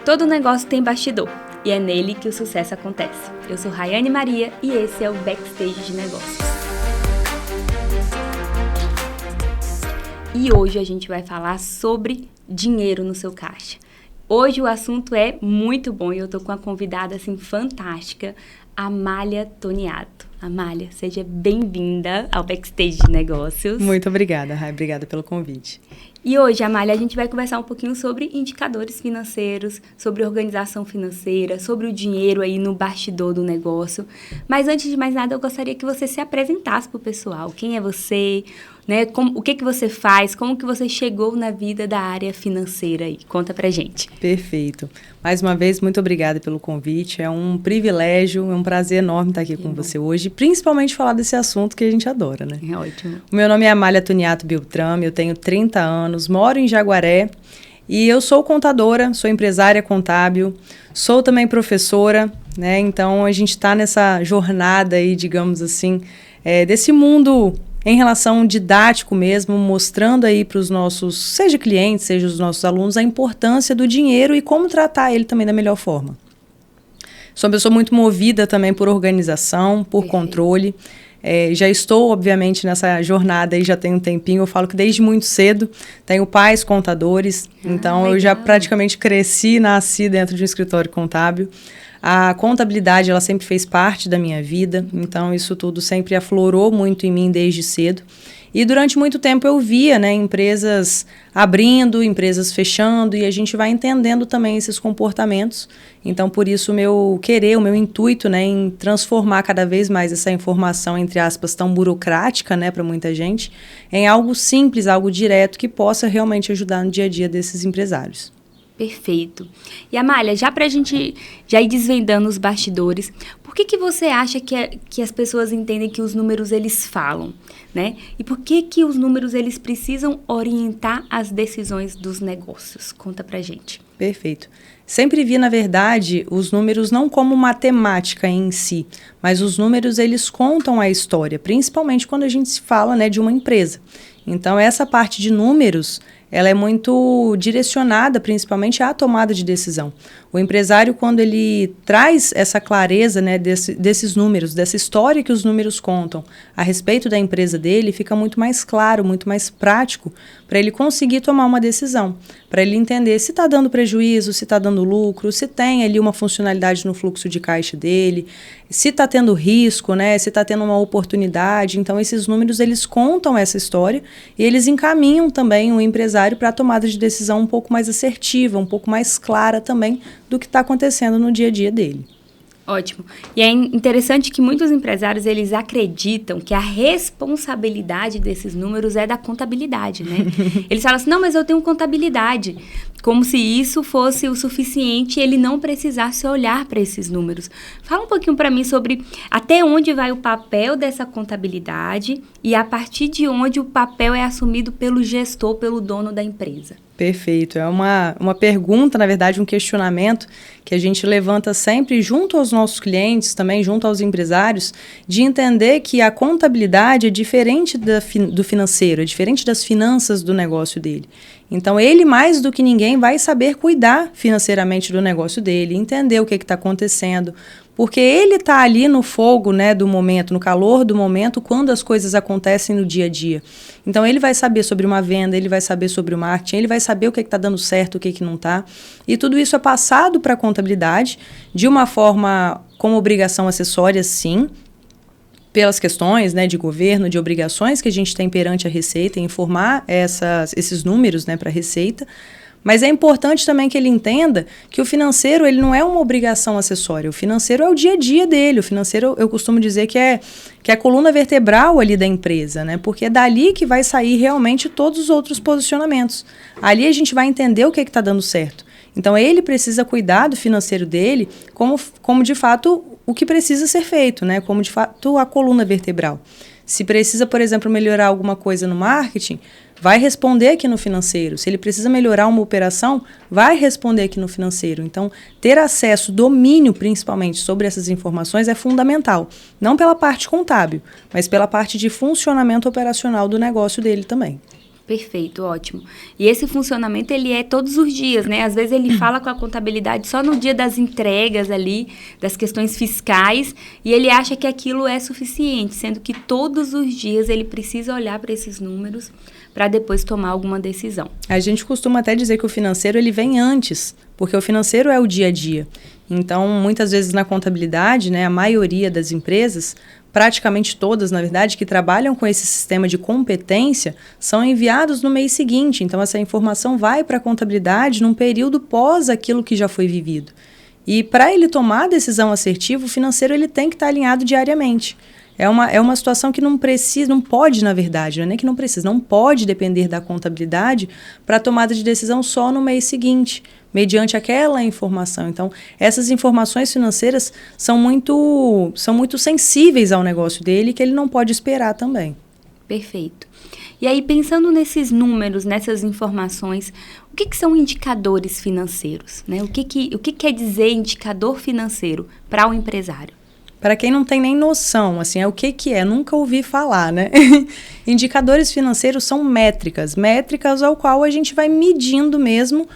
Todo negócio tem bastidor e é nele que o sucesso acontece. Eu sou Rayane Maria e esse é o Backstage de Negócios. E hoje a gente vai falar sobre dinheiro no seu caixa. Hoje o assunto é muito bom e eu tô com uma convidada assim fantástica, Amália Toniato. Amália, seja bem-vinda ao Backstage de Negócios. Muito obrigada, Ray. Obrigada pelo convite. E hoje, Amália, a gente vai conversar um pouquinho sobre indicadores financeiros, sobre organização financeira, sobre o dinheiro aí no bastidor do negócio. Mas antes de mais nada, eu gostaria que você se apresentasse para o pessoal. Quem é você? Né? O que você faz? Como que você chegou na vida da área financeira aí? Conta pra gente. Perfeito. Mais uma vez, muito obrigada pelo convite. É um privilégio, é um prazer enorme estar aqui com você hoje, principalmente falar desse assunto que a gente adora, né? É ótimo. O meu nome é Amália Toniato Beltrame, eu tenho 30 anos, moro em Jaguaré e eu sou contadora, sou empresária contábil, sou também professora, né? Então, a gente está nessa jornada aí, digamos assim, desse mundo em relação didático mesmo, mostrando aí para os nossos, seja clientes, seja os nossos alunos, a importância do dinheiro e como tratar ele também da melhor forma. Sou uma pessoa muito movida também por organização, por controle. Já estou, obviamente, nessa jornada aí, já tem um tempinho. Eu falo que desde muito cedo tenho pais contadores, então legal. Eu já praticamente cresci, nasci dentro de um escritório contábil. A contabilidade, ela sempre fez parte da minha vida, então isso tudo sempre aflorou muito em mim desde cedo. E durante muito tempo eu via, né, empresas abrindo, empresas fechando, e a gente vai entendendo também esses comportamentos. Então, por isso, o meu intuito, né, em transformar cada vez mais essa informação, entre aspas, tão burocrática, né, para muita gente, em algo simples, algo direto, que possa realmente ajudar no dia a dia desses empresários. Perfeito. E Amália, já para a gente já ir desvendando os bastidores, por que você acha que as pessoas entendem que os números eles falam, né? E por que os números eles precisam orientar as decisões dos negócios? Conta pra gente. Perfeito. Sempre vi, na verdade, os números não como matemática em si, mas os números eles contam a história, principalmente quando a gente se fala, né, de uma empresa. Então, essa parte de números, ela é muito direcionada principalmente à tomada de decisão. O empresário, quando ele traz essa clareza, né, desses números, dessa história que os números contam a respeito da empresa dele, fica muito mais claro, muito mais prático para ele conseguir tomar uma decisão, para ele entender se está dando prejuízo, se está dando lucro, se tem ali uma funcionalidade no fluxo de caixa dele, se está tendo risco, né, se está tendo uma oportunidade. Então, esses números, eles contam essa história e eles encaminham também o empresário para a tomada de decisão um pouco mais assertiva, um pouco mais clara também do que está acontecendo no dia a dia dele. Ótimo. E é interessante que muitos empresários, eles acreditam que a responsabilidade desses números é da contabilidade, né? Eles falam assim, não, mas eu tenho contabilidade. Como se isso fosse o suficiente e ele não precisasse olhar para esses números. Fala um pouquinho para mim sobre até onde vai o papel dessa contabilidade e a partir de onde o papel é assumido pelo gestor, pelo dono da empresa. Perfeito. É uma pergunta, na verdade, um questionamento que a gente levanta sempre junto aos nossos clientes, também junto aos empresários, de entender que a contabilidade é diferente do financeiro, é diferente das finanças do negócio dele. Então, ele, mais do que ninguém, vai saber cuidar financeiramente do negócio dele, entender o que está acontecendo, porque ele está ali no fogo, né, do momento, no calor do momento, quando as coisas acontecem no dia a dia. Então, ele vai saber sobre uma venda, ele vai saber sobre o marketing, ele vai saber o que está dando certo, o que não está. E tudo isso é passado para a contabilidade de uma forma como obrigação acessória, sim, pelas questões, né, de governo, de obrigações que a gente tem perante a Receita, informar esses números, né, para a Receita. Mas é importante também que ele entenda que o financeiro, ele não é uma obrigação acessória. O financeiro é o dia a dia dele. O financeiro, eu costumo dizer que é a coluna vertebral ali da empresa, né? Porque é dali que vai sair realmente todos os outros posicionamentos. Ali a gente vai entender o que está dando certo. Então, ele precisa cuidar do financeiro dele como de fato, o que precisa ser feito, né? Como, de fato, a coluna vertebral. Se precisa, por exemplo, melhorar alguma coisa no marketing, vai responder aqui no financeiro. Se ele precisa melhorar uma operação, vai responder aqui no financeiro. Então, ter acesso, domínio, principalmente, sobre essas informações é fundamental. Não pela parte contábil, mas pela parte de funcionamento operacional do negócio dele também. Perfeito, ótimo. E esse funcionamento, ele é todos os dias, né? Às vezes ele fala com a contabilidade só no dia das entregas ali, das questões fiscais, e ele acha que aquilo é suficiente, sendo que todos os dias ele precisa olhar para esses números para depois tomar alguma decisão. A gente costuma até dizer que o financeiro, ele vem antes, porque o financeiro é o dia a dia. Então, muitas vezes na contabilidade, né, a maioria das empresas, praticamente todas, na verdade, que trabalham com esse sistema de competência, são enviados no mês seguinte. Então, essa informação vai para a contabilidade num período pós aquilo que já foi vivido. E para ele tomar a decisão assertiva, o financeiro ele tem que estar alinhado diariamente. É uma situação que não pode, na verdade, não é nem que não precisa, não pode depender da contabilidade para a tomada de decisão só no mês seguinte, mediante aquela informação. Então, essas informações financeiras são muito sensíveis ao negócio dele, que ele não pode esperar também. Perfeito. E aí, pensando nesses números, nessas informações, o que são indicadores financeiros, né? O que quer dizer indicador financeiro para o empresário? Para quem não tem nem noção, assim, o que é? Nunca ouvi falar, né? Indicadores financeiros são métricas ao qual a gente vai medindo mesmo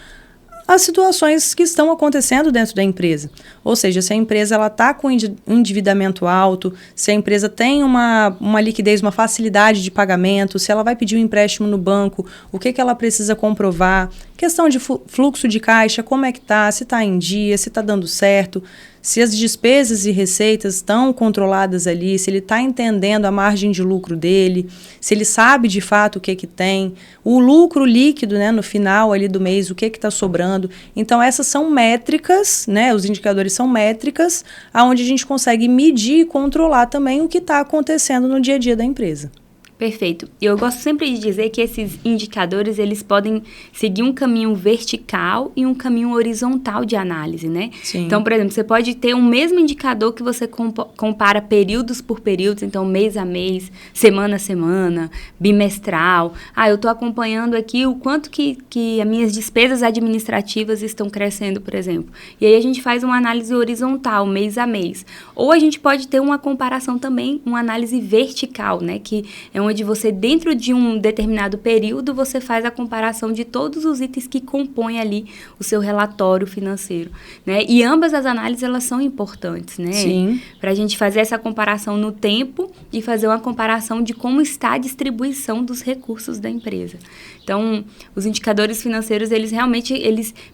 as situações que estão acontecendo dentro da empresa. Ou seja, se a empresa está com endividamento alto, se a empresa tem uma liquidez, uma facilidade de pagamento, se ela vai pedir um empréstimo no banco, o que ela precisa comprovar, questão de fluxo de caixa, como é que está, se está em dia, se está dando certo, se as despesas e receitas estão controladas ali, se ele está entendendo a margem de lucro dele, se ele sabe de fato o que tem, o lucro líquido, né, no final ali do mês, o que está sobrando. Então, essas são métricas, né, os indicadores são métricas, onde a gente consegue medir e controlar também o que está acontecendo no dia a dia da empresa. Perfeito. Eu gosto sempre de dizer que esses indicadores, eles podem seguir um caminho vertical e um caminho horizontal de análise, né? Sim. Então, por exemplo, você pode ter um mesmo indicador que você compara períodos por períodos, então mês a mês, semana a semana, bimestral. Eu estou acompanhando aqui o quanto que as minhas despesas administrativas estão crescendo, por exemplo. E aí a gente faz uma análise horizontal, mês a mês. Ou a gente pode ter uma comparação também, uma análise vertical, né? Que é onde você, dentro de um determinado período, você faz a comparação de todos os itens que compõem ali o seu relatório financeiro, né? E ambas as análises, elas são importantes, né? Sim. Para a gente fazer essa comparação no tempo e fazer uma comparação de como está a distribuição dos recursos da empresa. Então, os indicadores financeiros, eles realmente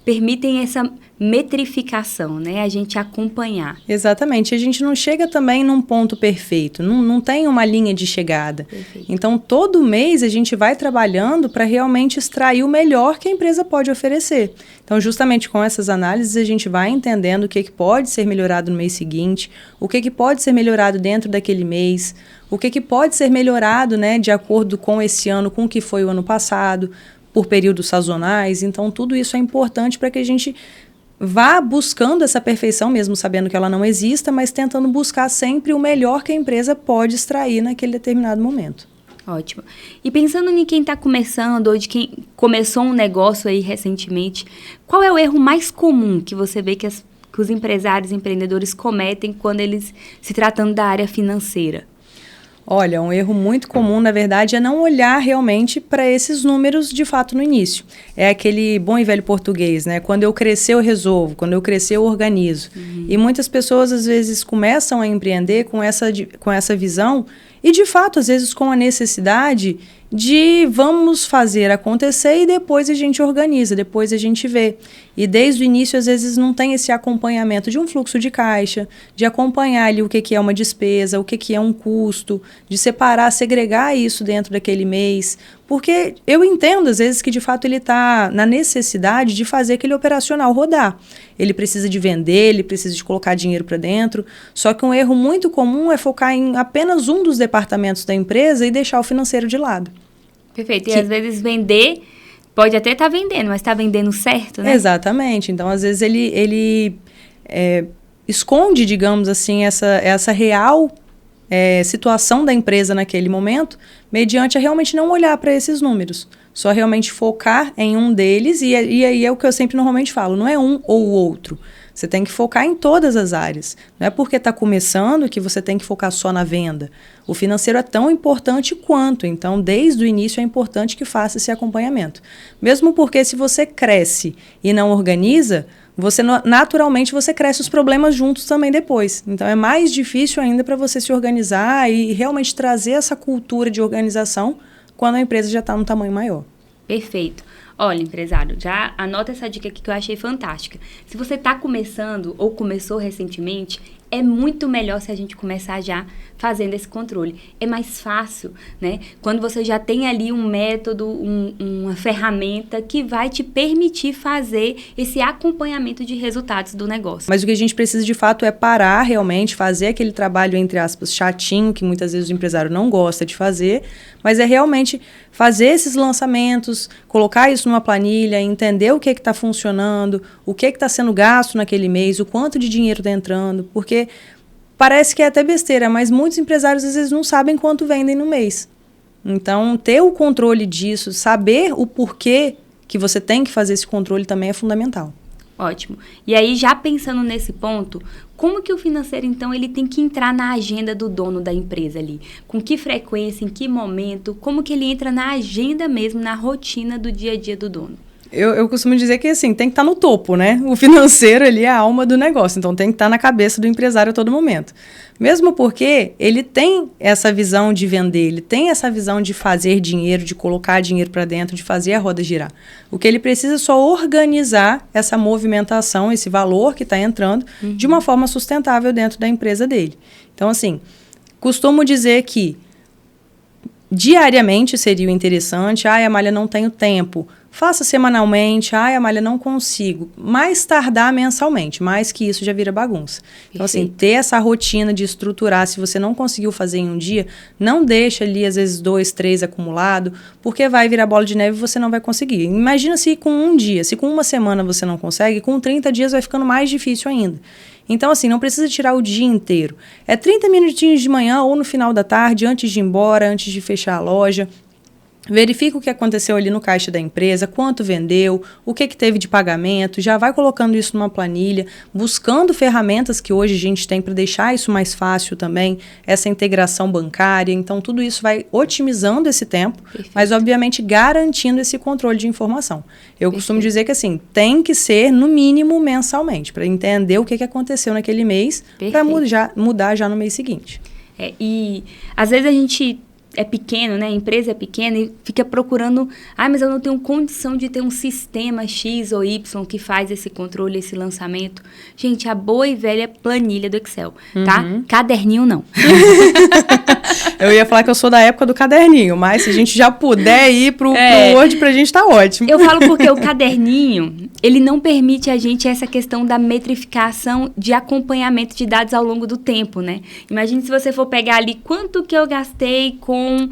permitem essa metrificação, né? A gente acompanhar. Exatamente. A gente não chega também num ponto perfeito, não tem uma linha de chegada. Perfeito. Então, todo mês a gente vai trabalhando para realmente extrair o melhor que a empresa pode oferecer. Então, justamente com essas análises, a gente vai entendendo o que pode ser melhorado no mês seguinte, o que pode ser melhorado dentro daquele mês, o que pode ser melhorado, né, de acordo com esse ano, com o que foi o ano passado, por períodos sazonais. Então, tudo isso é importante para que a gente vá buscando essa perfeição, mesmo sabendo que ela não exista, mas tentando buscar sempre o melhor que a empresa pode extrair naquele determinado momento. Ótimo. E pensando em quem está começando ou de quem começou um negócio aí recentemente, qual é o erro mais comum que você vê que os empresários, empreendedores cometem quando eles se tratando da área financeira? Olha, um erro muito comum, na verdade, é não olhar realmente para esses números de fato no início. É aquele bom e velho português, né? Quando eu crescer, eu resolvo. Quando eu crescer, eu organizo. E muitas pessoas, às vezes, começam a empreender com essa visão e, de fato, às vezes, com a necessidade de vamos fazer acontecer e depois a gente organiza, depois a gente vê. E desde o início, às vezes, não tem esse acompanhamento de um fluxo de caixa, de acompanhar ali o que é uma despesa, o que é um custo, de separar, segregar isso dentro daquele mês. Porque eu entendo, às vezes, que de fato ele está na necessidade de fazer aquele operacional rodar. Ele precisa de vender, ele precisa de colocar dinheiro para dentro. Só que um erro muito comum é focar em apenas um dos departamentos da empresa e deixar o financeiro de lado. Perfeito. E às vezes vender, pode até estar vendendo, mas está vendendo certo, né? Exatamente. Então, às vezes, ele esconde, digamos assim, essa real situação da empresa naquele momento, mediante a realmente não olhar para esses números. Só realmente focar em um deles, e aí é o que eu sempre normalmente falo, não é um ou o outro. Você tem que focar em todas as áreas. Não é porque está começando que você tem que focar só na venda. O financeiro é tão importante quanto. Então, desde o início é importante que faça esse acompanhamento. Mesmo porque se você cresce e não organiza, naturalmente você cresce os problemas juntos também depois. Então, é mais difícil ainda para você se organizar e realmente trazer essa cultura de organização quando a empresa já está num tamanho maior. Perfeito. Olha, empresário, já anota essa dica aqui que eu achei fantástica. Se você está começando ou começou recentemente, é muito melhor se a gente começar já fazendo esse controle. É mais fácil, né? Quando você já tem ali um método, uma ferramenta que vai te permitir fazer esse acompanhamento de resultados do negócio. Mas o que a gente precisa de fato é parar realmente, fazer aquele trabalho, entre aspas, chatinho, que muitas vezes o empresário não gosta de fazer, mas é realmente fazer esses lançamentos, colocar isso numa planilha, entender o que está funcionando, o que está sendo gasto naquele mês, o quanto de dinheiro está entrando, porque parece que é até besteira, mas muitos empresários às vezes não sabem quanto vendem no mês. Então, ter o controle disso, saber o porquê que você tem que fazer esse controle também é fundamental. Ótimo. E aí, já pensando nesse ponto, como que o financeiro, então, ele tem que entrar na agenda do dono da empresa ali? Com que frequência, em que momento? Como que ele entra na agenda mesmo, na rotina do dia a dia do dono? Eu costumo dizer que, assim, tem que estar no topo, né? O financeiro ali é a alma do negócio, então tem que estar na cabeça do empresário a todo momento. Mesmo porque ele tem essa visão de vender, ele tem essa visão de fazer dinheiro, de colocar dinheiro para dentro, de fazer a roda girar. O que ele precisa é só organizar essa movimentação, esse valor que está entrando, de uma forma sustentável dentro da empresa dele. Então, assim, costumo dizer que diariamente seria o interessante. Amália, não tenho tempo. Faça semanalmente. Amália, não consigo. Mais tardar mensalmente. Mais que isso já vira bagunça. Então, assim, ter essa rotina de estruturar. Se você não conseguiu fazer em um dia, não deixa ali, às vezes, 2, 3 acumulado, porque vai virar bola de neve e você não vai conseguir. Imagina se com um dia, se com uma semana você não consegue, com 30 dias vai ficando mais difícil ainda. Então, assim, não precisa tirar o dia inteiro. É 30 minutinhos de manhã ou no final da tarde, antes de ir embora, antes de fechar a loja. Verifica o que aconteceu ali no caixa da empresa, quanto vendeu, o que teve de pagamento, já vai colocando isso numa planilha, buscando ferramentas que hoje a gente tem para deixar isso mais fácil também, essa integração bancária. Então, tudo isso vai otimizando esse tempo, mas, obviamente, garantindo esse controle de informação. Eu costumo dizer que, assim, tem que ser, no mínimo, mensalmente, para entender o que aconteceu naquele mês, para mudar já no mês seguinte. E, às vezes, a gente é pequeno, né? A empresa é pequena e fica procurando, mas eu não tenho condição de ter um sistema X ou Y que faz esse controle, esse lançamento. Gente, a boa e velha planilha do Excel, tá? Caderninho não. Eu ia falar que eu sou da época do caderninho, mas se a gente já puder ir pro Word, pra gente tá ótimo. Eu falo porque o caderninho, ele não permite a gente essa questão da metrificação de acompanhamento de dados ao longo do tempo, né? Imagine se você for pegar ali quanto que eu gastei com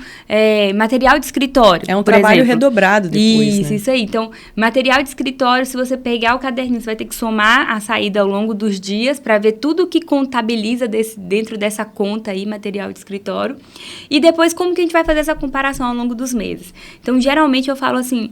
material de escritório. É um trabalho redobrado depois, né? Isso aí. Então, material de escritório, se você pegar o caderninho, você vai ter que somar a saída ao longo dos dias para ver tudo que contabiliza dentro dessa conta aí, material de escritório. E depois, como que a gente vai fazer essa comparação ao longo dos meses? Então, geralmente eu falo assim,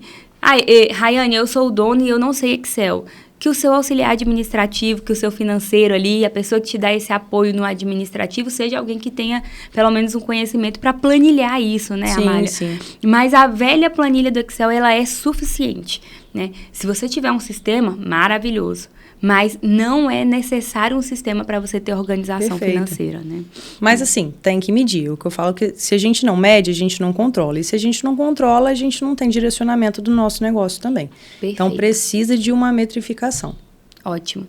Rayane, eu sou o dono e eu não sei Excel. Que o seu auxiliar administrativo, que o seu financeiro ali, a pessoa que te dá esse apoio no administrativo, seja alguém que tenha pelo menos um conhecimento para planilhar isso, né, Amália? Sim. Mas a velha planilha do Excel, ela é suficiente, né? Se você tiver um sistema, maravilhoso. Mas não é necessário um sistema para você ter organização financeira, né? Mas assim, tem que medir. O que eu falo é que se a gente não mede, a gente não controla. E se a gente não controla, a gente não tem direcionamento do nosso negócio também. Perfeito. Então, precisa de uma metrificação. Ótimo.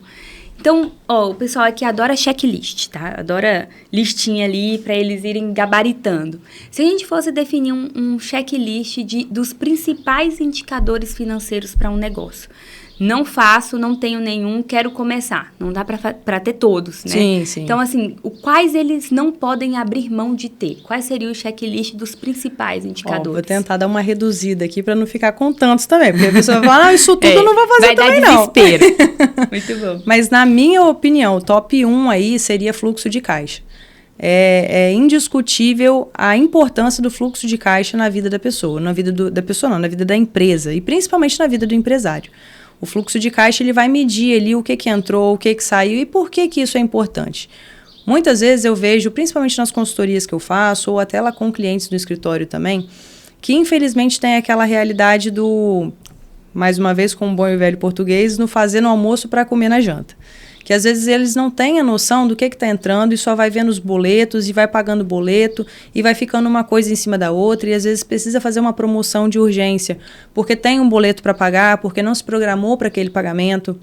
Então, o pessoal aqui adora checklist, tá? Adora listinha ali para eles irem gabaritando. Se a gente fosse definir um checklist dos principais indicadores financeiros para um negócio. Não faço, não tenho nenhum, quero começar. Não dá para ter todos, né? Sim. Então, assim, quais eles não podem abrir mão de ter? Quais seria o checklist dos principais indicadores? Vou tentar dar uma reduzida aqui para não ficar com tantos também. Porque a pessoa fala, isso tudo eu não vou fazer também não. Vai dar desespero. Muito bom. Mas, na minha opinião, o top 1 aí seria fluxo de caixa. é indiscutível a importância do fluxo de caixa na vida da pessoa. Na vida da pessoa não, na vida da empresa. E principalmente na vida do empresário. O fluxo de caixa ele vai medir ali o que entrou, o que saiu e por que isso é importante. Muitas vezes eu vejo, principalmente nas consultorias que eu faço, ou até lá com clientes do escritório também, que infelizmente tem aquela realidade do, mais uma vez com um bom e velho português, no fazer no almoço para comer na janta. Que às vezes eles não têm a noção do que está entrando e só vai vendo os boletos e vai pagando boleto e vai ficando uma coisa em cima da outra e às vezes precisa fazer uma promoção de urgência porque tem um boleto para pagar, porque não se programou para aquele pagamento.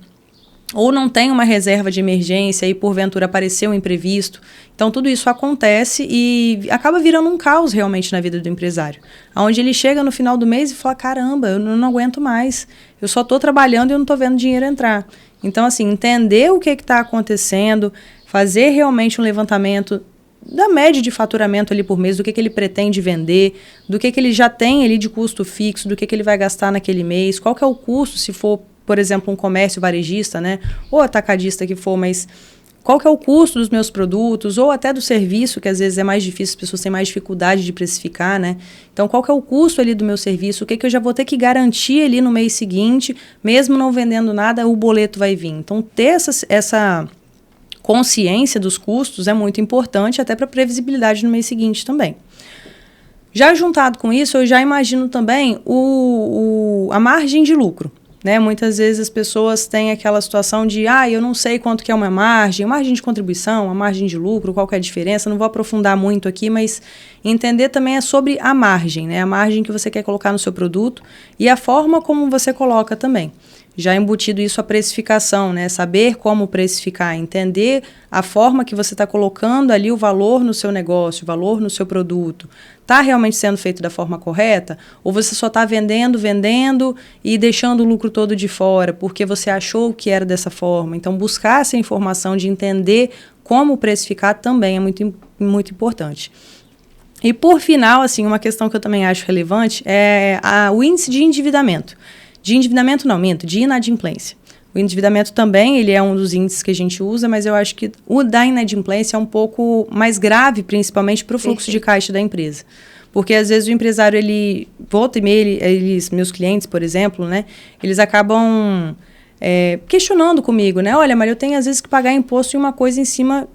Ou não tem uma reserva de emergência e porventura apareceu um imprevisto. Então tudo isso acontece e acaba virando um caos realmente na vida do empresário. Onde ele chega no final do mês e fala, caramba, eu não aguento mais, eu só estou trabalhando e eu não estou vendo dinheiro entrar. Então assim, entender o que está acontecendo, fazer realmente um levantamento da média de faturamento ali por mês, do que ele pretende vender, do que ele já tem ali de custo fixo, do que ele vai gastar naquele mês, qual que é o custo se for, por exemplo, um comércio varejista, né, ou atacadista que for, mas qual que é o custo dos meus produtos, ou até do serviço, que às vezes é mais difícil, as pessoas têm mais dificuldade de precificar, né? Então, qual que é o custo ali do meu serviço, o que eu já vou ter que garantir ali no mês seguinte, mesmo não vendendo nada, o boleto vai vir. Então, ter essa consciência dos custos é muito importante, até para previsibilidade no mês seguinte também. Já juntado com isso, eu já imagino também a margem de lucro. Né? Muitas vezes as pessoas têm aquela situação de eu não sei quanto que é uma margem de contribuição, a margem de lucro, qual que é a diferença, não vou aprofundar muito aqui, mas entender também é sobre a margem, né? A margem que você quer colocar no seu produto e a forma como você coloca também. Já embutido isso a precificação, né? Saber como precificar, entender a forma que você está colocando ali o valor no seu negócio, o valor no seu produto. Está realmente sendo feito da forma correta? Ou você só está vendendo e deixando o lucro todo de fora, porque você achou que era dessa forma? Então, buscar essa informação de entender como precificar também é muito, muito importante. E, por final, assim, uma questão que eu também acho relevante é o índice de endividamento. De endividamento não, de inadimplência. O endividamento também, ele é um dos índices que a gente usa, mas eu acho que o da inadimplência é um pouco mais grave, principalmente para o fluxo de caixa da empresa. Porque, às vezes, o empresário, ele volta e meia, meus clientes, por exemplo, né, eles acabam questionando comigo, né? Olha, mas eu tenho, às vezes, que pagar imposto em uma coisa em cima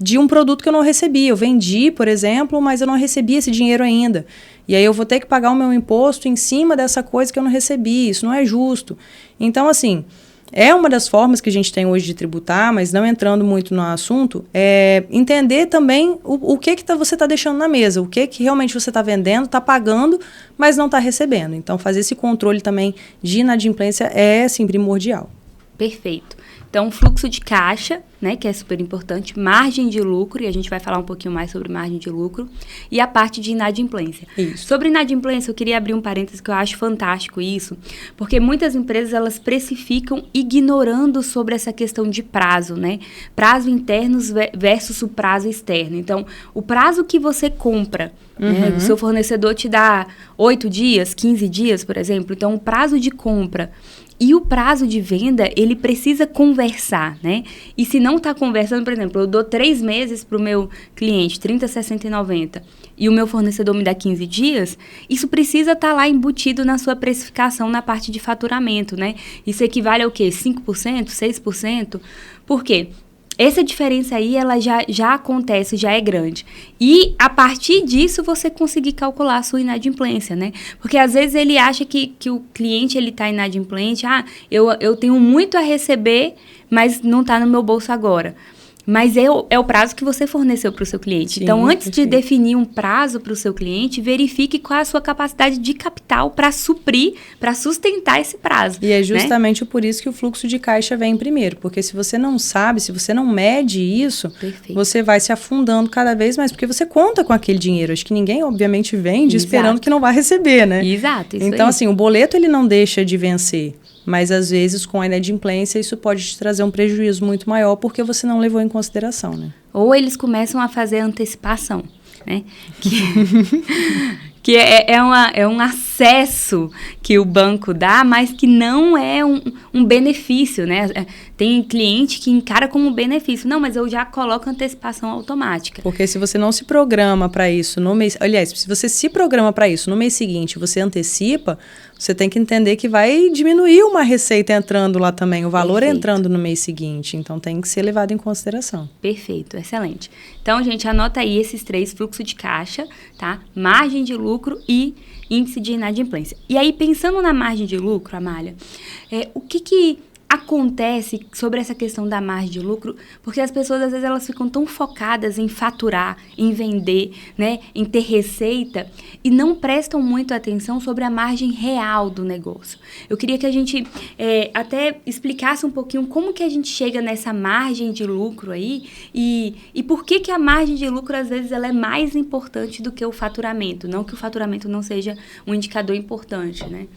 de um produto que eu não recebi. Eu vendi, por exemplo, mas eu não recebi esse dinheiro ainda. E aí eu vou ter que pagar o meu imposto em cima dessa coisa que eu não recebi. Isso não é justo. Então, assim, é uma das formas que a gente tem hoje de tributar, mas não entrando muito no assunto, é entender também o que você está deixando na mesa, o que realmente você está vendendo, está pagando, mas não está recebendo. Então, fazer esse controle também de inadimplência é, assim, primordial. Perfeito. Então, fluxo de caixa, né, que é super importante, margem de lucro, e a gente vai falar um pouquinho mais sobre margem de lucro, e a parte de inadimplência. Isso. Sobre inadimplência, eu queria abrir um parênteses que eu acho fantástico isso, porque muitas empresas, elas precificam ignorando sobre essa questão de prazo, né? Prazo interno versus o prazo externo. Então, o prazo que você compra, né, o seu fornecedor te dá 8 dias, 15 dias, por exemplo, então o prazo de compra e o prazo de venda, ele precisa conversar, né? E se não está conversando, por exemplo, eu dou 3 meses para o meu cliente, 30, 60 e 90, e o meu fornecedor me dá 15 dias, isso precisa estar lá embutido na sua precificação na parte de faturamento, né? Isso equivale ao quê? 5%, 6%? Por quê? Essa diferença aí, ela já acontece, já é grande. E, a partir disso, você conseguir calcular a sua inadimplência, né? Porque, às vezes, ele acha que o cliente, ele está inadimplente. Eu tenho muito a receber, mas não está no meu bolso agora. Mas é o prazo que você forneceu para o seu cliente. Sim, então, antes de definir um prazo para o seu cliente, verifique qual é a sua capacidade de capital para suprir, para sustentar esse prazo. E é justamente por isso que o fluxo de caixa vem primeiro. Porque se você não sabe, se você não mede isso, você vai se afundando cada vez mais. Porque você conta com aquele dinheiro. Acho que ninguém, obviamente, vende esperando que não vai receber, né? Exato. Então, assim, o boleto ele não deixa de vencer. Mas, às vezes, com a inadimplência, isso pode te trazer um prejuízo muito maior porque você não levou em consideração, né? Ou eles começam a fazer antecipação, né? Que é um acesso que o banco dá, mas que não é um benefício, né? Tem cliente que encara como benefício. Não, mas eu já coloco antecipação automática. Porque se você não se programa para isso no mês... Aliás, se você se programa para isso no mês seguinte, você antecipa, você tem que entender que vai diminuir uma receita entrando lá também, o valor entrando no mês seguinte. Então, tem que ser levado em consideração. Perfeito, excelente. Então, gente, anota aí esses 3, fluxo de caixa, tá? Margem de lucro e índice de inadimplência. E aí, pensando na margem de lucro, Amália, o que acontece sobre essa questão da margem de lucro? Porque as pessoas, às vezes, elas ficam tão focadas em faturar, em vender, né, em ter receita, e não prestam muito atenção sobre a margem real do negócio. Eu queria que a gente até explicasse um pouquinho como que a gente chega nessa margem de lucro aí, e por que a margem de lucro, às vezes, ela é mais importante do que o faturamento. Não que o faturamento não seja um indicador importante, né?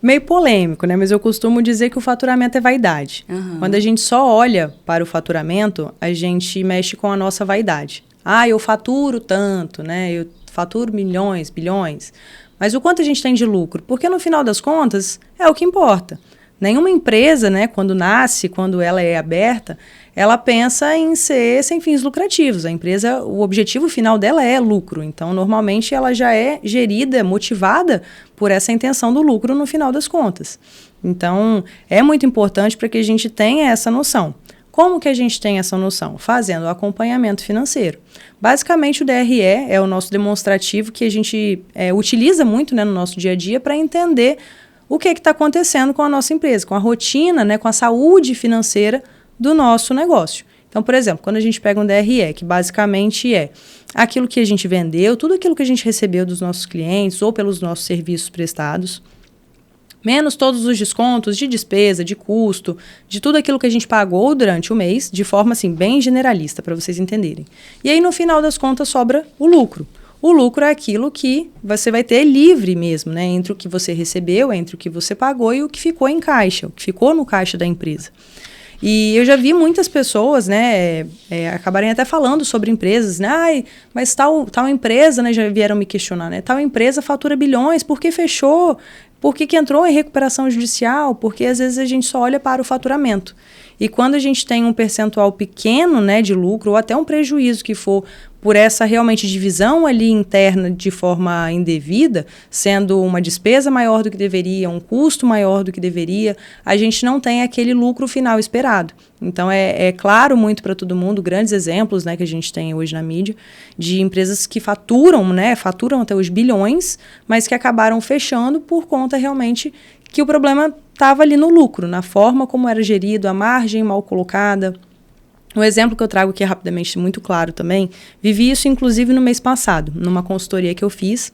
Meio polêmico, né? Mas eu costumo dizer que o faturamento é vaidade. Uhum. Quando a gente só olha para o faturamento, a gente mexe com a nossa vaidade. Eu faturo tanto, né? Eu faturo milhões, bilhões. Mas o quanto a gente tem de lucro? Porque no final das contas, é o que importa. Nenhuma empresa, né, quando nasce, quando ela é aberta, ela pensa em ser sem fins lucrativos. A empresa, o objetivo final dela é lucro. Então, normalmente, ela já é gerida, motivada por essa intenção do lucro no final das contas. Então, é muito importante para que a gente tenha essa noção. Como que a gente tem essa noção? Fazendo o acompanhamento financeiro. Basicamente, o DRE é o nosso demonstrativo que a gente utiliza muito, né, no nosso dia a dia para entender o que está acontecendo com a nossa empresa, com a rotina, né, com a saúde financeira do nosso negócio. Então, por exemplo, quando a gente pega um DRE, que basicamente é aquilo que a gente vendeu, tudo aquilo que a gente recebeu dos nossos clientes ou pelos nossos serviços prestados, menos todos os descontos de despesa, de custo, de tudo aquilo que a gente pagou durante o mês, de forma assim bem generalista, para vocês entenderem. E aí, no final das contas, sobra o lucro. O lucro é aquilo que você vai ter livre mesmo, né? Entre o que você recebeu, entre o que você pagou e o que ficou em caixa, o que ficou no caixa da empresa. E eu já vi muitas pessoas, né, acabarem até falando sobre empresas, né? Mas tal empresa, né, já vieram me questionar, né? Tal empresa fatura bilhões, por que fechou? Por que entrou em recuperação judicial? Porque às vezes a gente só olha para o faturamento. E quando a gente tem um percentual pequeno, né, de lucro, ou até um prejuízo que for por essa realmente divisão ali interna de forma indevida, sendo uma despesa maior do que deveria, um custo maior do que deveria, a gente não tem aquele lucro final esperado. Então, é claro muito para todo mundo, grandes exemplos, né, que a gente tem hoje na mídia, de empresas que faturam até os bilhões, mas que acabaram fechando por conta realmente que o problema estava ali no lucro, na forma como era gerido, a margem mal colocada. Um exemplo que eu trago aqui rapidamente, muito claro também, vivi isso inclusive no mês passado, numa consultoria que eu fiz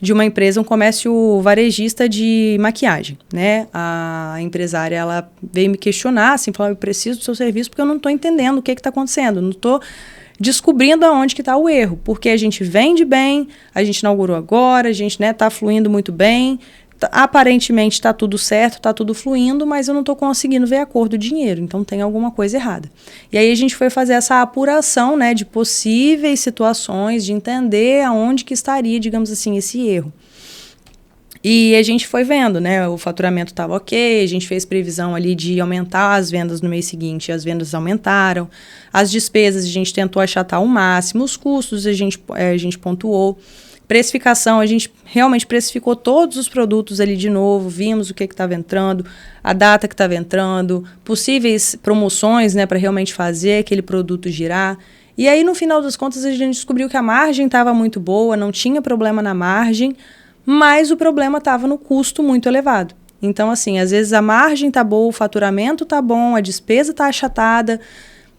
de uma empresa, um comércio varejista de maquiagem, né? A empresária, ela veio me questionar, assim, falou, eu preciso do seu serviço porque eu não estou entendendo o que está acontecendo, não estou descobrindo aonde que está o erro, porque a gente vende bem, a gente inaugurou agora, a gente está fluindo muito bem, aparentemente está tudo certo, está tudo fluindo, mas eu não estou conseguindo ver a cor do dinheiro, então tem alguma coisa errada. E aí a gente foi fazer essa apuração, né, de possíveis situações, de entender aonde que estaria, digamos assim, esse erro. E a gente foi vendo, né, o faturamento estava ok, a gente fez previsão ali de aumentar as vendas no mês seguinte, as vendas aumentaram, as despesas a gente tentou achatar ao máximo, os custos a gente pontuou. Precificação, a gente realmente precificou todos os produtos ali de novo, vimos o que estava entrando, a data que estava entrando, possíveis promoções, né, para realmente fazer aquele produto girar. E aí, no final das contas, a gente descobriu que a margem estava muito boa, não tinha problema na margem, mas o problema estava no custo muito elevado. Então, assim, às vezes a margem está boa, o faturamento está bom, a despesa está achatada,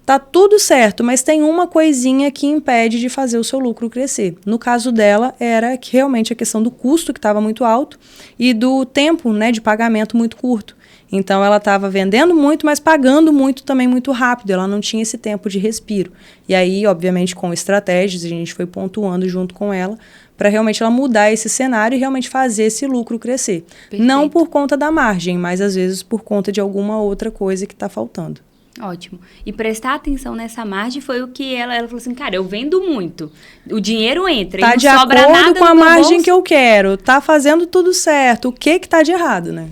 tá tudo certo, mas tem uma coisinha que impede de fazer o seu lucro crescer. No caso dela, era que realmente a questão do custo, que estava muito alto, e do tempo, né, de pagamento muito curto. Então, ela estava vendendo muito, mas pagando muito também muito rápido. Ela não tinha esse tempo de respiro. E aí, obviamente, com estratégias, a gente foi pontuando junto com ela, para realmente ela mudar esse cenário e realmente fazer esse lucro crescer. Perfeito. Não por conta da margem, mas às vezes por conta de alguma outra coisa que está faltando. Ótimo. E prestar atenção nessa margem foi o que ela falou assim, cara, eu vendo muito, o dinheiro entra tá e não sobra nada no meu bolso. Tá de acordo com a margem que eu quero, tá fazendo tudo certo, o que tá de errado, né?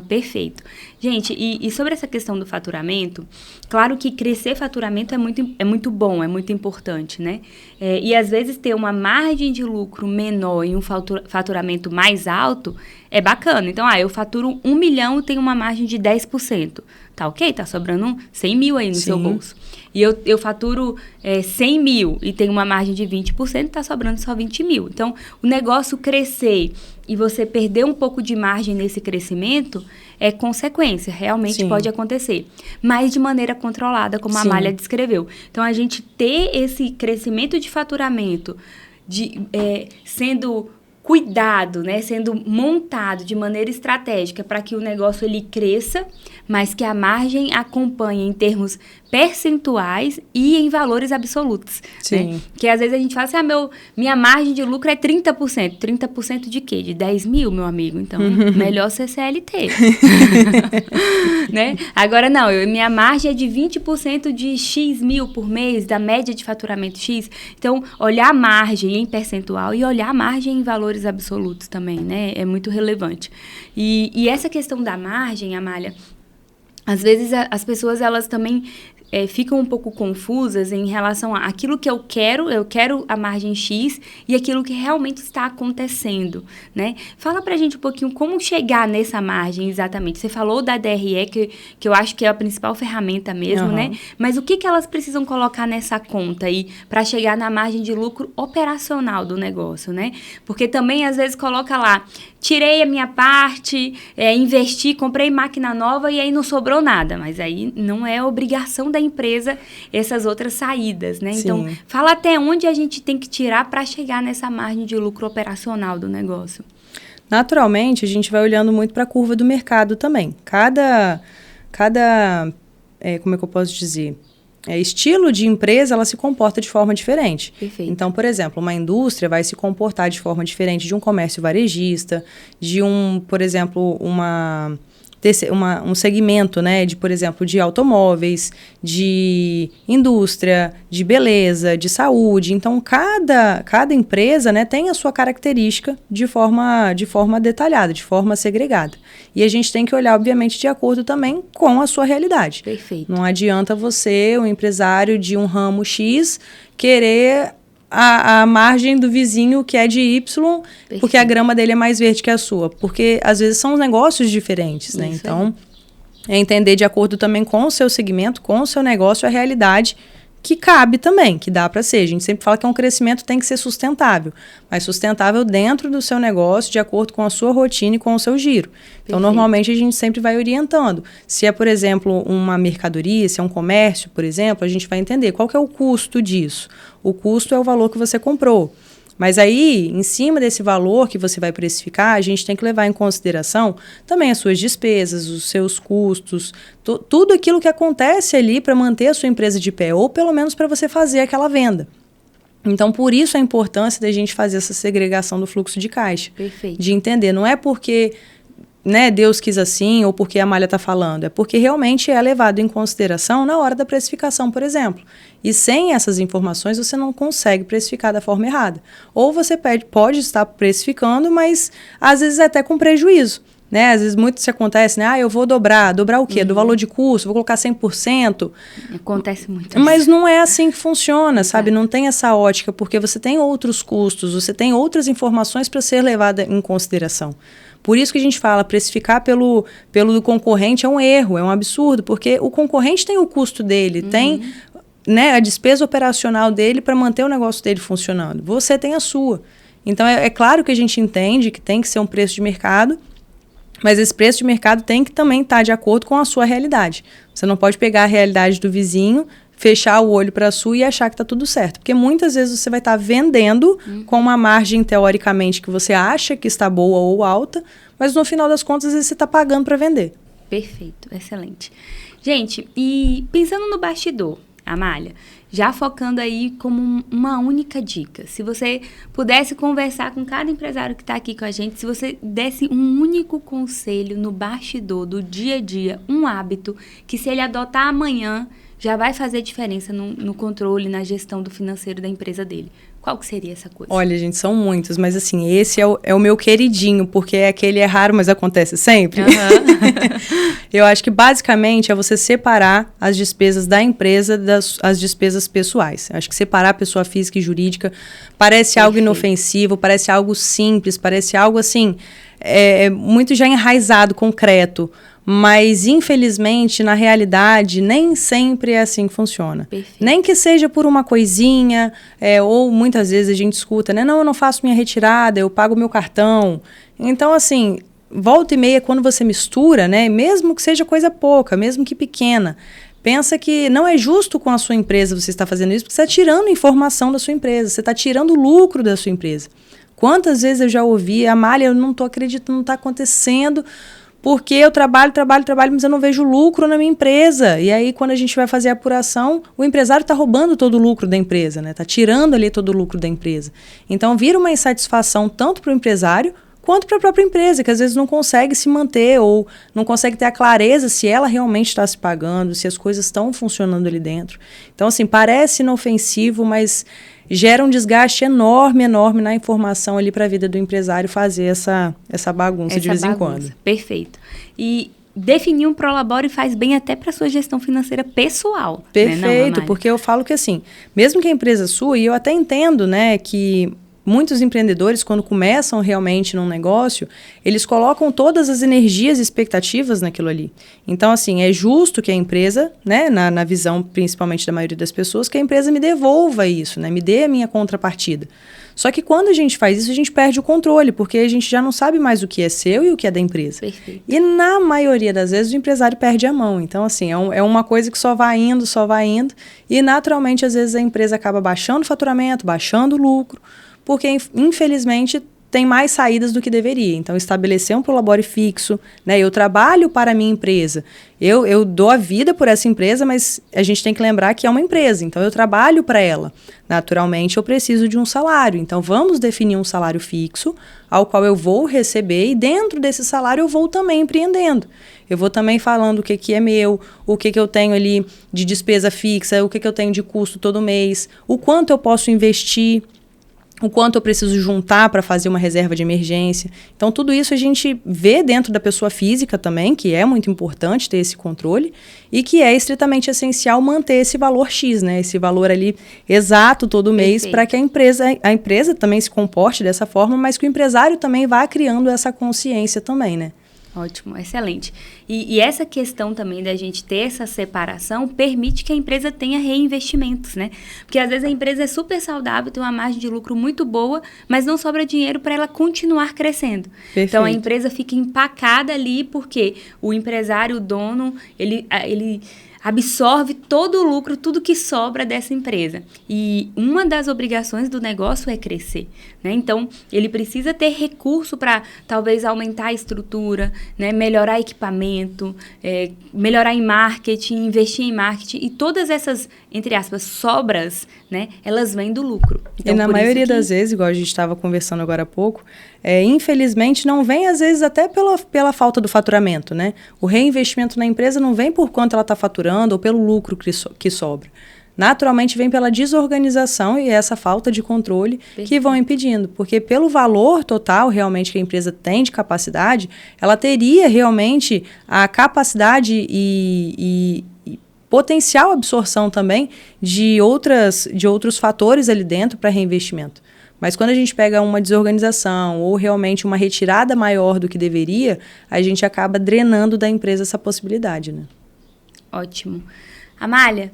Perfeito. Gente, e sobre essa questão do faturamento, claro que crescer faturamento é muito bom, é muito importante, né? E às vezes ter uma margem de lucro menor e um faturamento mais alto é bacana. Então, eu faturo 1 milhão e tenho uma margem de 10%. Tá ok? Tá sobrando 100 mil aí no seu bolso. E eu faturo 100 mil e tenho uma margem de 20%, tá sobrando só 20 mil. Então, o negócio crescer e você perder um pouco de margem nesse crescimento é consequência, realmente pode acontecer. Mas de maneira controlada, como a Amália descreveu. Então, a gente ter esse crescimento de faturamento sendo cuidado, né, sendo montado de maneira estratégica para que o negócio ele cresça, mas que a margem acompanhe em termos percentuais e em valores absolutos. Sim. Né? Que às vezes a gente fala assim, minha margem de lucro é 30%. 30% de quê? De 10 mil, meu amigo. Então, melhor ser CLT. Né? Agora, não, minha margem é de 20% de X mil por mês, da média de faturamento X. Então, olhar a margem em percentual e olhar a margem em valores absolutos também, né? É muito relevante. E essa questão da margem, Amália, às vezes as pessoas, elas também ficam um pouco confusas em relação àquilo que eu quero a margem X e aquilo que realmente está acontecendo, né? Fala pra gente um pouquinho como chegar nessa margem exatamente. Você falou da DRE, que eu acho que é a principal ferramenta mesmo, né? Mas o que elas precisam colocar nessa conta aí para chegar na margem de lucro operacional do negócio, né? Porque também, às vezes, coloca lá, tirei a minha parte, investi, comprei máquina nova e aí não sobrou nada. Mas aí não é obrigação da empresa essas outras saídas, né? Sim. Então, fala até onde a gente tem que tirar para chegar nessa margem de lucro operacional do negócio. Naturalmente, a gente vai olhando muito para a curva do mercado também. Cada como é que eu posso dizer? Estilo de empresa, ela se comporta de forma diferente. Perfeito. Então, por exemplo, uma indústria vai se comportar de forma diferente de um comércio varejista, por exemplo, um segmento, né, por exemplo, de automóveis, de indústria, de beleza, de saúde. Então, cada empresa, né, tem a sua característica de forma detalhada, de forma segregada. E a gente tem que olhar, obviamente, de acordo também com a sua realidade. Perfeito. Não adianta você, um empresário de um ramo X, querer a margem do vizinho que é de Y, perfeito, porque a grama dele é mais verde que a sua. Porque, às vezes, são negócios diferentes, né? Isso então, é entender de acordo também com o seu segmento, com o seu negócio, a realidade que cabe também, que dá para ser. A gente sempre fala que um crescimento tem que ser sustentável, mas sustentável dentro do seu negócio, de acordo com a sua rotina e com o seu giro. Então, normalmente, a gente sempre vai orientando. Se é, por exemplo, uma mercadoria, se é um comércio, por exemplo, a gente vai entender qual que é o custo disso. O custo é o valor que você comprou. Mas aí, em cima desse valor que você vai precificar, a gente tem que levar em consideração também as suas despesas, os seus custos, tudo aquilo que acontece ali para manter a sua empresa de pé, ou pelo menos para você fazer aquela venda. Então, por isso a importância da gente fazer essa segregação do fluxo de caixa. Perfeito. De entender, não é porque, né, Deus quis assim ou porque a Amália está falando, é porque realmente é levado em consideração na hora da precificação, por exemplo. E sem essas informações você não consegue precificar da forma errada. Ou você pode estar precificando, mas às vezes até com prejuízo. Né? Às vezes muito se acontece, né? Eu vou dobrar o quê? Do valor de custo, vou colocar 100%. Acontece muito. Mas não é assim que funciona, sabe? Não tem essa ótica, porque você tem outros custos, você tem outras informações para ser levada em consideração. Por isso que a gente fala, precificar pelo concorrente é um erro, é um absurdo, porque o concorrente tem o custo dele, tem, né, a despesa operacional dele para manter o negócio dele funcionando. Você tem a sua. Então, é claro que a gente entende que tem que ser um preço de mercado, mas esse preço de mercado tem que também estar de acordo com a sua realidade. Você não pode pegar a realidade do vizinho, fechar o olho para a sua e achar que está tudo certo. Porque muitas vezes você vai estar vendendo com uma margem, teoricamente, que você acha que está boa ou alta, mas no final das contas, às vezes você está pagando para vender. Perfeito, excelente. Gente, e pensando no bastidor, Amália, já focando aí como uma única dica, se você pudesse conversar com cada empresário que está aqui com a gente, se você desse um único conselho no bastidor do dia a dia, um hábito que se ele adotar amanhã, já vai fazer diferença no controle, na gestão do financeiro da empresa dele, Qual que seria essa coisa? Olha, gente, são muitos, mas assim, esse é o meu queridinho, porque aquele é raro, mas acontece sempre. Uhum. Eu acho que basicamente é você separar as despesas da empresa das despesas pessoais. Eu acho que separar a pessoa física e jurídica parece algo inofensivo, parece algo simples, parece algo assim, muito já enraizado, concreto. Mas, infelizmente, na realidade, nem sempre é assim que funciona. Perfeito. Nem que seja por uma coisinha, ou muitas vezes a gente escuta, né? Não, eu não faço minha retirada, eu pago meu cartão. Então, assim, volta e meia, quando você mistura, né? Mesmo que seja coisa pouca, mesmo que pequena, pensa que não é justo com a sua empresa você estar fazendo isso, porque você está tirando informação da sua empresa, você está tirando o lucro da sua empresa. Quantas vezes eu já ouvi, Amália, eu não estou acreditando, não está acontecendo... Porque eu trabalho, mas eu não vejo lucro na minha empresa. E aí, quando a gente vai fazer a apuração, o empresário está roubando todo o lucro da empresa, né? Está tirando ali todo o lucro da empresa. Então, vira uma insatisfação tanto para o empresário quanto para a própria empresa, que às vezes não consegue se manter ou não consegue ter a clareza se ela realmente está se pagando, se as coisas estão funcionando ali dentro. Então, assim, parece inofensivo, mas gera um desgaste enorme na informação ali para a vida do empresário fazer essa bagunça de vez em quando. Perfeito. E definir um Prolabore faz bem até para a sua gestão financeira pessoal. Perfeito, né, porque eu falo que assim, mesmo que a empresa sua, e eu até entendo, né, que muitos empreendedores, quando começam realmente num negócio, eles colocam todas as energias e expectativas naquilo ali. Então, assim, é justo que a empresa, né, na visão principalmente da maioria das pessoas, que a empresa me devolva isso, né, me dê a minha contrapartida. Só que quando a gente faz isso, a gente perde o controle, porque a gente já não sabe mais o que é seu e o que é da empresa. Perfeito. E na maioria das vezes o empresário perde a mão. Então, assim, é uma coisa que só vai indo, e naturalmente, às vezes, a empresa acaba baixando o faturamento, baixando o lucro, porque, infelizmente, tem mais saídas do que deveria. Então, estabelecer um Prolabore fixo, né? Eu trabalho para a minha empresa. Eu dou a vida por essa empresa, mas a gente tem que lembrar que é uma empresa. Então, eu trabalho para ela. Naturalmente, eu preciso de um salário. Então, vamos definir um salário fixo, ao qual eu vou receber, e dentro desse salário eu vou também empreendendo. Eu vou também falando o que é meu, o que eu tenho ali de despesa fixa, o que eu tenho de custo todo mês, o quanto eu posso investir, o quanto eu preciso juntar para fazer uma reserva de emergência. Então, tudo isso a gente vê dentro da pessoa física também, que é muito importante ter esse controle, e que é estritamente essencial manter esse valor X, né? Esse valor ali exato todo mês, para que a empresa também se comporte dessa forma, mas que o empresário também vá criando essa consciência também, né? Ótimo, excelente. E essa questão também da gente ter essa separação permite que a empresa tenha reinvestimentos, né? Porque às vezes a empresa é super saudável, tem uma margem de lucro muito boa, mas não sobra dinheiro para ela continuar crescendo. Perfeito. Então a empresa fica empacada ali porque o empresário, o dono, ele absorve todo o lucro, tudo que sobra dessa empresa. E uma das obrigações do negócio é crescer, né? Então, ele precisa ter recurso para, talvez, aumentar a estrutura, né? Melhorar equipamento, melhorar em marketing, investir em marketing. E todas essas, entre aspas, sobras, né? Elas vêm do lucro. Então, e na maioria das vezes, igual a gente estava conversando agora há pouco, infelizmente não vem, às vezes, até pela falta do faturamento, né? O reinvestimento na empresa não vem por quanto ela está faturando ou pelo lucro que sobra. Naturalmente vem pela desorganização e essa falta de controle que vão impedindo. Porque pelo valor total realmente que a empresa tem de capacidade, ela teria realmente a capacidade e potencial absorção também de outros fatores ali dentro para reinvestimento. Mas quando a gente pega uma desorganização ou realmente uma retirada maior do que deveria, a gente acaba drenando da empresa essa possibilidade, né? Ótimo. Amália,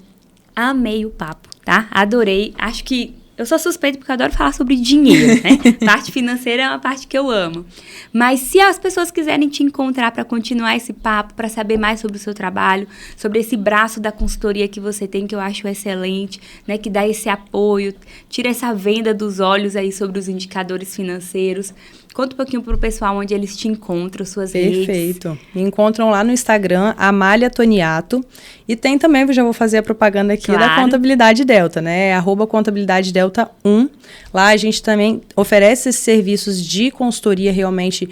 amei o papo, tá? Adorei. Acho que eu sou suspeita porque eu adoro falar sobre dinheiro, né? Parte financeira é uma parte que eu amo. Mas se as pessoas quiserem te encontrar para continuar esse papo, para saber mais sobre o seu trabalho, sobre esse braço da consultoria que você tem, que eu acho excelente, né? Que dá esse apoio, tira essa venda dos olhos aí sobre os indicadores financeiros. Conta um pouquinho pro pessoal onde eles te encontram, suas redes. Perfeito. Me encontram lá no Instagram, Amália Toniato. E tem também, eu já vou fazer a propaganda aqui da Contabilidade Delta, né? @Contabilidade Delta 1. Lá a gente também oferece esses serviços de consultoria realmente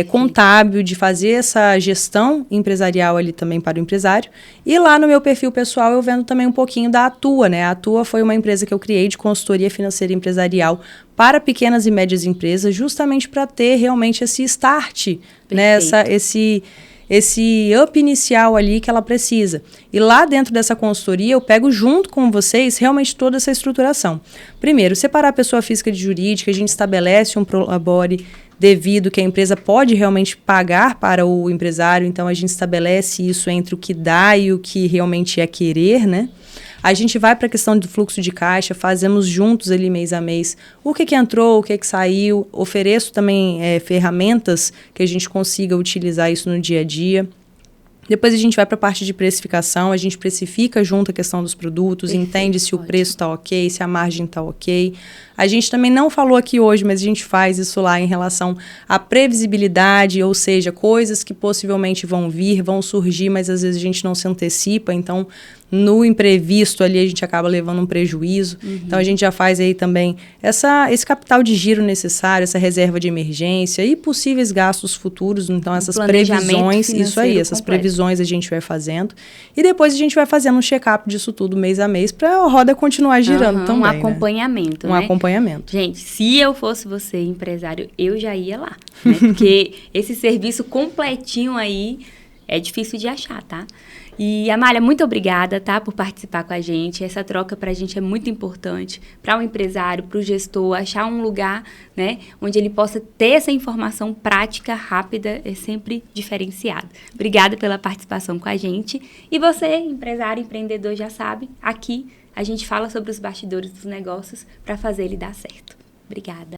contábil, de fazer essa gestão empresarial ali também para o empresário. E lá no meu perfil pessoal eu vendo também um pouquinho da Atua, né? A Atua foi uma empresa que eu criei de consultoria financeira empresarial para pequenas e médias empresas, justamente para ter realmente esse start, né? Esse up inicial ali que ela precisa. E lá dentro dessa consultoria, eu pego junto com vocês realmente toda essa estruturação. Primeiro, separar a pessoa física de jurídica, a gente estabelece um prolabore devido que a empresa pode realmente pagar para o empresário, então a gente estabelece isso entre o que dá e o que realmente é querer, né? A gente vai para a questão do fluxo de caixa, fazemos juntos ali mês a mês o que entrou, o que saiu. Ofereço também ferramentas que a gente consiga utilizar isso no dia a dia. Depois a gente vai para a parte de precificação, a gente precifica junto a questão dos produtos, entende se o preço está ok, se a margem está ok. A gente também não falou aqui hoje, mas a gente faz isso lá em relação à previsibilidade, ou seja, coisas que possivelmente vão vir, vão surgir, mas às vezes a gente não se antecipa, então no imprevisto ali a gente acaba levando um prejuízo. Então a gente já faz aí também esse capital de giro necessário, essa reserva de emergência e possíveis gastos futuros. Então essas previsões, isso aí, essas previsões a gente vai fazendo. E depois a gente vai fazendo um check-up disso tudo mês a mês para a roda continuar girando também. Um acompanhamento, né? Um acompanhamento. Gente, se eu fosse você, empresário, eu já ia lá, né? Porque esse serviço completinho aí é difícil de achar, tá? E, Amália, muito obrigada, tá, por participar com a gente. Essa troca pra gente é muito importante. Para o empresário, para o gestor, achar um lugar, né, onde ele possa ter essa informação prática, rápida, é sempre diferenciado. Obrigada pela participação com a gente. E você, empresário, empreendedor, já sabe, aqui a gente fala sobre os bastidores dos negócios para fazer ele dar certo. Obrigada.